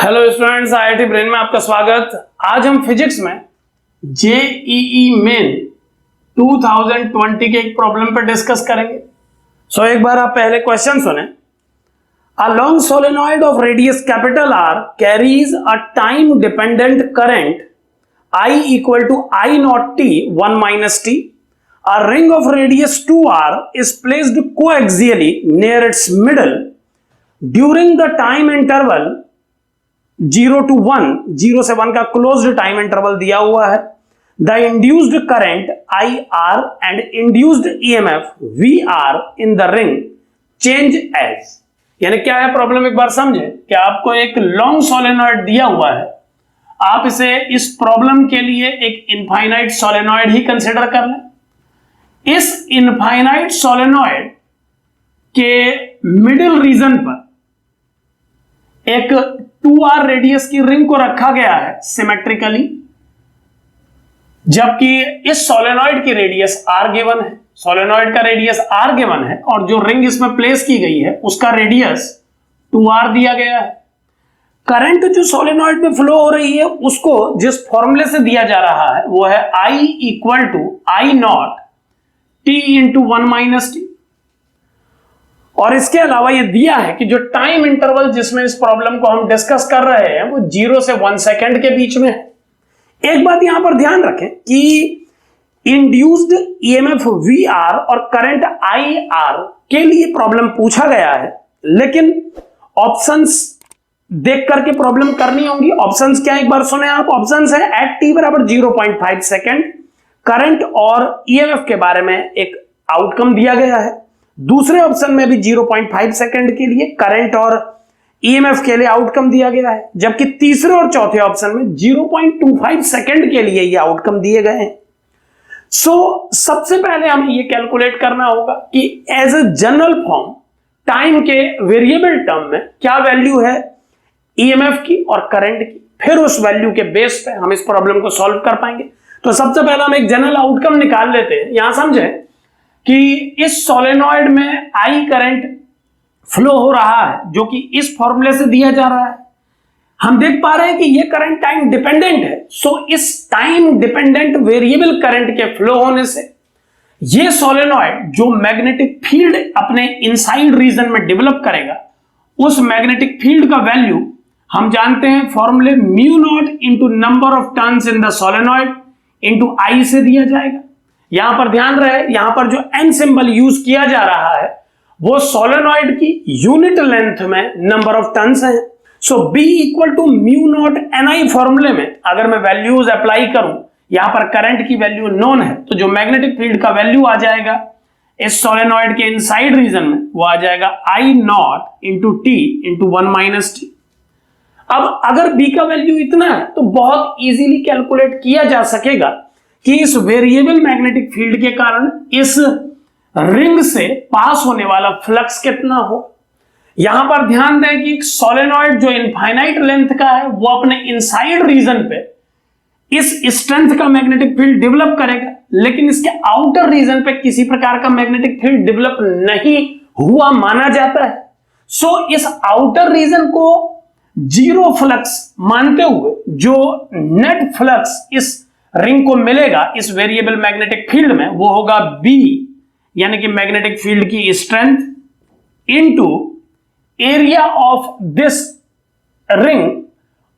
Hello students, IIT brain में आपका स्वागत। आज हम फिजिक्स में जेईई मेन 2020 के एक प्रॉब्लम पर डिस्कस करेंगे। सो एक बार आप पहले क्वेश्चन सुने। A long solenoid of radius capital R carries a time dependent current I equal to I naught t 1 minus t. A ring of radius 2R is placed coaxially near its middle during the time interval 0 to 1, 0 से 1 का closed time interval दिया हुआ है। The induced current I R and induced EMF V R in the ring change as. यानी क्या है problem, एक बार समझे कि आपको एक लॉन्ग सोलेनॉइड दिया हुआ है, आप इसे इस प्रॉब्लम के लिए एक इनफाइनाइट सोलेनॉइड ही कंसिडर कर लें। इस इनफाइनाइट सोलेनॉइड के मिडिल रीजन पर एक 2r रेडियस की रिंग को रखा गया है सिमेट्रिकली, जबकि इस सोलेनॉइड की रेडियस r गिवन है। सोलेनॉइड का रेडियस r गिवन है और जो रिंग इसमें प्लेस की गई है उसका रेडियस 2r दिया गया है। करंट जो सोलेनॉइड में फ्लो हो रही है उसको जिस फॉर्मूले से दिया जा रहा है वो है I equal to I naught t into 1 minus t. और इसके अलावा ये दिया है कि जो टाइम इंटरवल जिसमें इस प्रॉब्लम को हम डिस्कस कर रहे हैं वो 0 से 1 सेकेंड के बीच में है। एक बात यहां पर ध्यान रखें कि इंड्यूस्ड ईएमएफ वी आर और करंट आई आर के लिए प्रॉब्लम पूछा गया है, लेकिन ऑप्शंस देख करके प्रॉब्लम करनी होगी। ऑप्शंस क्या, एक बार सुने आप। ऑप्शंस है एट टी बराबर 0.5 सेकेंड करंट और ईएमएफ के बारे में एक आउटकम दिया गया है। दूसरे ऑप्शन में भी 0.5 सेकंड के लिए करंट और ईएमएफ के लिए आउटकम दिया गया है, जबकि तीसरे और चौथे ऑप्शन में 0.25 सेकंड के लिए ये आउटकम दिए गए हैं। सबसे पहले हमें ये कैलकुलेट करना होगा कि as a general form time के वेरिएबल टर्म में क्या वैल्यू है ईएमएफ की और करंट की, फिर उस वैल्यू के बेस पे हम इस प्रॉब्लम को सॉल्व कर पाएंगे। तो सबसे पहले हम एक जनरल आउटकम निकाल लेते हैं। यहां समझे कि इस सोलेनॉइड में आई करंट फ्लो हो रहा है जो कि इस फॉर्मूले से दिया जा रहा है। हम देख पा रहे हैं कि ये करंट टाइम डिपेंडेंट है। इस टाइम डिपेंडेंट वेरिएबल करंट के फ्लो होने से ये सोलेनॉइड जो मैग्नेटिक फील्ड अपने इनसाइड रीजन में डेवलप करेगा, उस मैग्नेटिक फील्ड का वैल्यू हम जानते हैं फॉर्मूले mu not into number of turns in the solenoid into I से दिया जाएगा। यहां पर ध्यान रहे, यहां पर जो n सिंबल यूज किया जा रहा है वो सोलेनॉइड की यूनिट लेंथ में नंबर ऑफ टर्न्स है। So B equal to mu naught NI फॉर्मूले में अगर मैं वैल्यूज अप्लाई करूं, यहां पर करंट की वैल्यू नोन है, तो जो मैग्नेटिक फील्ड का वैल्यू आ जाएगा इस सोलेनॉइड के इनसाइड रीजन में वो आ जाएगा I not into T into 1 minus T. अब अगर B का वैल्यू इतना है तो बहुत इजीली कैलकुलेट किया जा सकेगा कि इस वेरिएबल मैग्नेटिक फील्ड के कारण इस रिंग से पास होने वाला फ्लक्स कितना हो। यहां पर ध्यान दें कि सोलेनॉइड जो इनफाइनाइट लेंथ का है वो अपने इनसाइड रीजन पे इस स्ट्रेंथ का मैग्नेटिक फील्ड डेवलप करेगा, लेकिन इसके आउटर रीजन पे किसी प्रकार का मैग्नेटिक फील्ड डेवलप नहीं हुआ माना जाता है। इस आउटर रीजन को जीरो फ्लक्स मानते हुए जो नेट फ्लक्स इस रिंग को मिलेगा इस वेरिएबल मैग्नेटिक फील्ड में वो होगा B, यानी कि मैग्नेटिक फील्ड की strength into area of this ring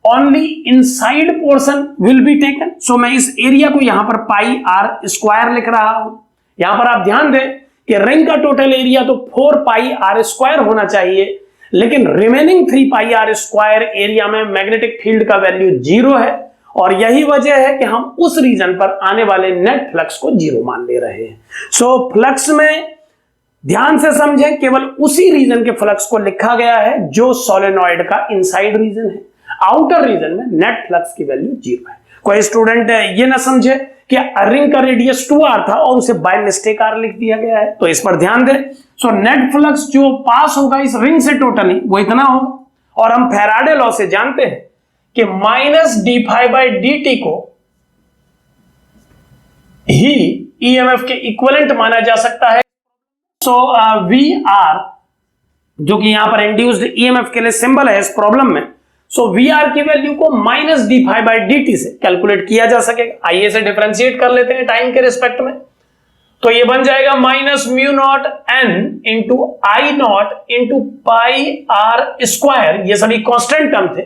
only inside portion will be taken. So मैं इस एरिया को यहां पर पाई आर स्क्वायर लिख रहा हूं। यहां पर आप ध्यान दें कि रिंग का टोटल एरिया तो 4 पाई आर स्क्वायर होना चाहिए, लेकिन remaining 3 pi r square area में मैग्नेटिक फील्ड का वैल्यू 0 है और यही वजह है कि हम उस रीजन पर आने वाले नेट फ्लक्स को 0 मान ले रहे हैं। फ्लक्स में ध्यान से समझें, केवल उसी रीजन के फ्लक्स को लिखा गया है जो सोलेनॉइड का इनसाइड रीजन है। आउटर रीजन में नेट फ्लक्स की वैल्यू 0 है। कोई स्टूडेंट ये ना समझे कि रिंग का रेडियस 2r था और उसे बाय मिस्टेक r लिख दिया गया है, तो इस पर ध्यान दें। नेट फ्लक्स जो पास होगा इस रिंग से टोटली वो इतना होगा। और हम फैराडे लॉ से जानते हैं कि minus d phi by d t को ही ईएमएफ के इक्विवेलेंट माना जा सकता है। वी आर जो कि यहां पर इंड्यूस्ड ईएमएफ के लिए सिंबल है इस प्रॉब्लम में, सो वी आर की वैल्यू को minus d phi by d t से कैलकुलेट किया जा सकेगा। आइए से डिफरेंशिएट कर लेते हैं टाइम के रिस्पेक्ट में। तो ये बन जाएगा minus mu naught N into I naught into pi r square. ये सभी कांस्टेंट टर्म थे,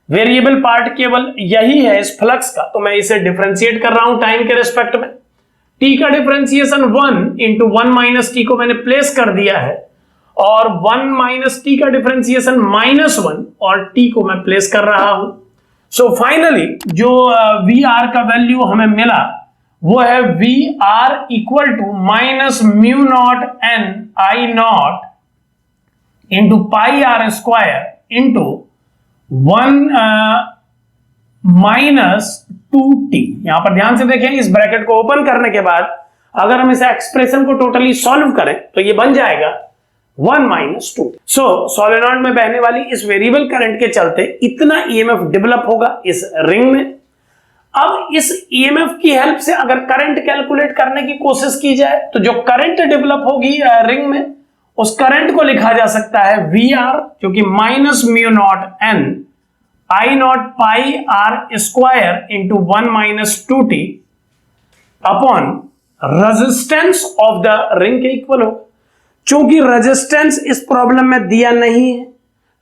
वेरिएबल पार्ट केवल यही है इस फ्लक्स का, तो मैं इसे डिफरेंशिएट कर रहा हूं टाइम के रिस्पेक्ट में। टी का डिफरेंशिएशन 1 इंटू 1 माइनस टी को मैंने प्लेस कर दिया है, और 1 माइनस टी का डिफरेंशिएशन -1 और टी को मैं प्लेस कर रहा हूं। सो फाइनली जो वी आर का वैल्यू हमें मिला वो है V R equal to minus mu naught N I naught into pi r square into 1 minus 2t। यहां पर ध्यान से देखें, इस ब्रैकेट को ओपन करने के बाद अगर हम इस एक्सप्रेशन को टोटली सॉल्व करें तो ये बन जाएगा 1 माइनस 2। सो सोलेनॉइड में बहने वाली इस वेरिएबल करंट के चलते इतना ईएमएफ डेवलप होगा इस रिंग में। अब इस ईएमएफ की हेल्प से अगर करंट कैलकुलेट करने की कोशिश की जाए तो जो करंट डेवलप होगी रिंग में, उस करंट को लिखा जा सकता है वी आर, जो कि minus mu naught N I naught pi r square into 1 minus 2t upon resistance of the ring के इक्वल होगा। चूंकि रेजिस्टेंस इस प्रॉब्लम में दिया नहीं है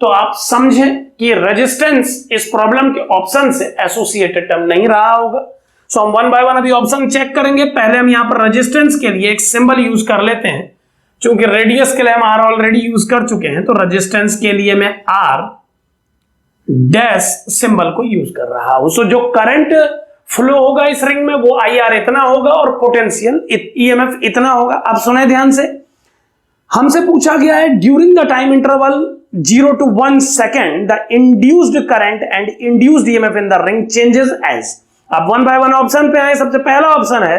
तो आप समझें कि रेजिस्टेंस इस प्रॉब्लम के ऑप्शन से एसोसिएटेड टर्म नहीं रहा होगा। सो हम 1 बाय 1 अभी ऑप्शन चेक करेंगे। पहले हम यहां पर रेजिस्टेंस के लिए एक सिंबल यूज कर लेते हैं, चूंकि रेडियस के लिए हम आर ऑलरेडी यूज कर चुके हैं, तो रेजिस्टेंस के लिए मैं आर डैश सिंबल को यूज कर रहा हूं। सो जो करंट फ्लो होगा इस रिंग में वो आई आर इतना होगा और पोटेंशियल ईएमएफ इतना होगा। अब सुने ध्यान से, हमसे पूछा गया है during the time interval 0 to 1 second the induced current and induced EMF in the ring changes as. अब 1 बाय 1 ऑप्शन पे आए। सबसे पहला ऑप्शन है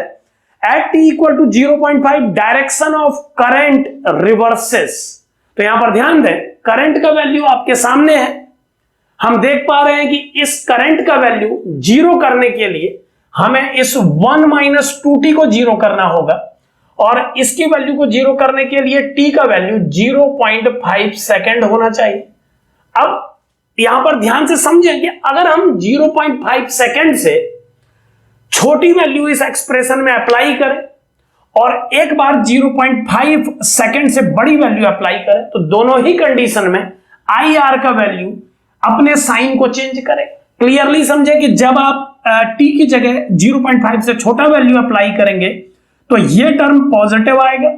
at t equal to 0.5 direction of current reverses. तो यहां पर ध्यान दें, करंट का वैल्यू आपके सामने है। हम देख पा रहे हैं कि इस करंट का वैल्यू जीरो करने के लिए हमें इस 1 माइनस 2t को जीरो करना होगा, और इसकी वैल्यू को जीरो करने के लिए t का वैल्यू 0.5 सेकेंड होना चाहिए। अब यहां पर ध्यान से समझें कि अगर हम 0.5 सेकेंड से छोटी वैल्यू इस एक्सप्रेशन में अप्लाई करें और एक बार 0.5 सेकेंड से बड़ी वैल्यू अप्लाई करें, तो दोनों ही कंडीशन में आई आर का वैल्यू अपने साइन को चेंज करें। क्लियरली समझे कि जब आप t की जगह 0.5 से छोटा वैल्यू अप्लाई करेंगे तो ये टर्म पॉजिटिव आएगा,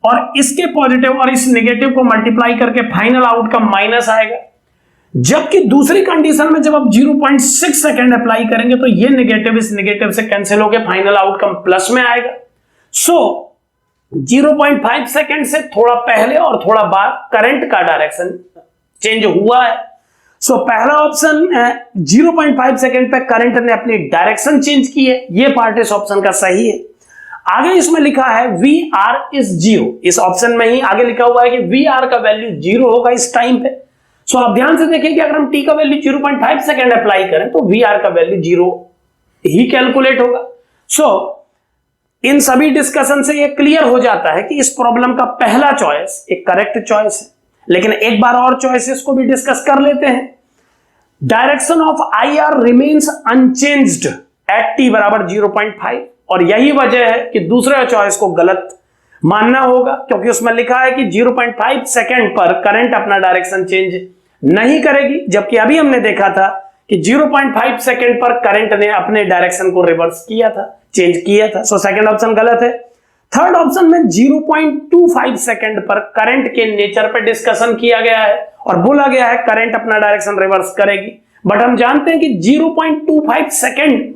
और इसके पॉजिटिव और इस नेगेटिव को मल्टीप्लाई करके फाइनल आउटकम माइनस आएगा। जबकि दूसरी कंडीशन में जब आप 0.6 सेकेंड अप्लाई करेंगे तो ये नेगेटिव इस नेगेटिव से कैंसिल होकर फाइनल आउटकम प्लस में आएगा। सो 0.5 सेकेंड से थोड़ा पहले और थोड़ा बाद करंट का डायरेक्शन चेंज हुआ है। सो पहला ऑप्शन 0.5 सेकेंड पे करंट ने अपनी डायरेक्शन चेंज की है, ये पार्ट इस ऑप्शन का सही है। आगे इसमें लिखा है वी आर इज जीरो। इस ऑप्शन में ही आगे लिखा हुआ है कि वी आर का वैल्यू जीरो होगा इस टाइम पे। सो आप ध्यान से देखिए कि अगर हम टी का वैल्यू 0.5 सेकेंड अप्लाई करें तो वी आर का वैल्यू जीरो ही कैलकुलेट होगा। सो इन सभी डिस्कशन से ये क्लियर हो जाता है कि इस प्रॉब्लम का पहला चॉइस एक करेक्ट चॉइस है। लेकिन एक बार और चॉइसेस को भी डिस्कस कर लेते हैं। Direction of I R remains unchanged eight T बराबर 0.5, और यही वजह है कि दूसरे चॉइस को गलत मानना होगा, क्योंकि उसमें लिखा है कि 0.5 सेकेंड पर करंट अपना डायरेक्शन चेंज नहीं करेगी, जबकि अभी हमने देखा था कि 0.5 सेकेंड पर करंट ने अपने डायरेक्शन को रिवर्स किया था, चेंज किया था। सो सेकेंड ऑप्शन गलत है। थर्ड ऑप्शन में 0.25 सेकेंड पर करंट के नेचर पर डिस्कशन किया गया है और बोला गया है करंट अपना डायरेक्शन रिवर्स करेगी, बट हम जानते हैं कि 0.25 सेकेंड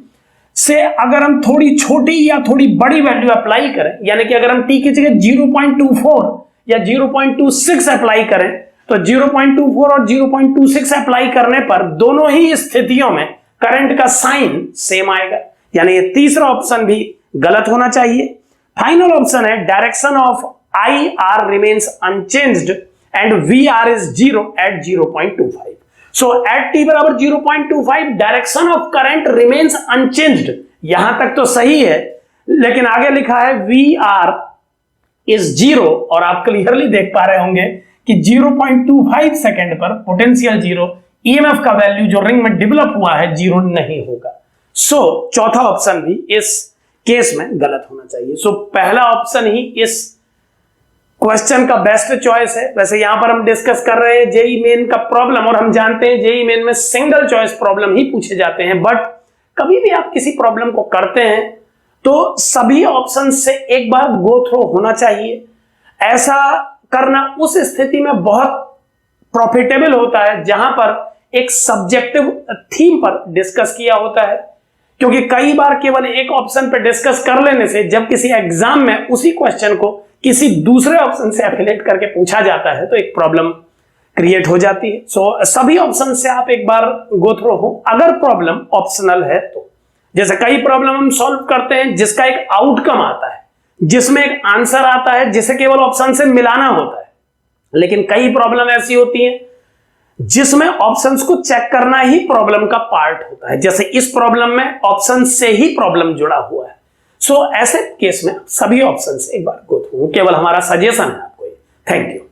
से अगर हम थोड़ी छोटी या थोड़ी बड़ी वैल्यू अप्लाई करें, यानी कि अगर हम t की जगह 0.24 या 0.26 अप्लाई करें, तो 0.24 और 0.26 अप्लाई करने पर दोनों ही स्थितियों में करंट का साइन सेम आएगा, यानी ये तीसरा ऑप्शन भी गलत होना चाहिए। फाइनल ऑप्शन है direction of I R remains unchanged and V R is zero at 0.25। So at T बराबर 0.25 direction of current remains unchanged, यहां तक तो सही है, लेकिन आगे लिखा है वी आर इज जीरो, और आप क्लियरली देख पा रहे होंगे कि 0.25 सेकेंड पर पोटेंशियल जीरो, ईएमएफ का वैल्यू जो रिंग में डेवलप हुआ है 0 नहीं होगा। सो चौथा ऑप्शन भी इस केस में गलत होना चाहिए। सो पहला ऑप्शन ही इस क्वेश्चन का बेस्ट चॉइस है। वैसे यहां पर हम डिस्कस कर रहे हैं जेई मेन का प्रॉब्लम, और हम जानते हैं जेई मेन में सिंगल चॉइस प्रॉब्लम ही पूछे जाते हैं, बट कभी भी आप किसी प्रॉब्लम को करते हैं तो सभी ऑप्शन से एक बार गो थ्रू होना चाहिए। ऐसा करना उस स्थिति में बहुत प्रॉफिटेबल होता है जहां पर एक सब्जेक्टिव थीम पर डिस्कस किया होता है, क्योंकि कई बार केवल एक ऑप्शन पर डिस्कस कर लेने से जब किसी एग्जाम में उसी क्वेश्चन को किसी दूसरे ऑप्शन से एफिलेट करके पूछा जाता है तो एक प्रॉब्लम क्रिएट हो जाती है। सो सभी ऑप्शन से आप एक बार गो थ्रू हो। अगर प्रॉब्लम ऑप्शनल है तो, जैसे कई प्रॉब्लम हम सॉल्व करते हैं जिसका एक आउटकम आता है, जिसमें एक आंसर आता है जिसे केवल ऑप्शन से मिलाना होता है, लेकिन कई प्रॉब्लम ऐसी होती हैं जिसमें ऑप्शंस को चेक करना ही प्रॉब्लम का पार्ट होता है। जैसे इस प्रॉब्लम में ऑप्शन से ही प्रॉब्लम जुड़ा हुआ है। सो ऐसे केस में सभी ऑप्शन से एक बार गो थ्रू, केवल हमारा सजेशन है आपको। Thank you.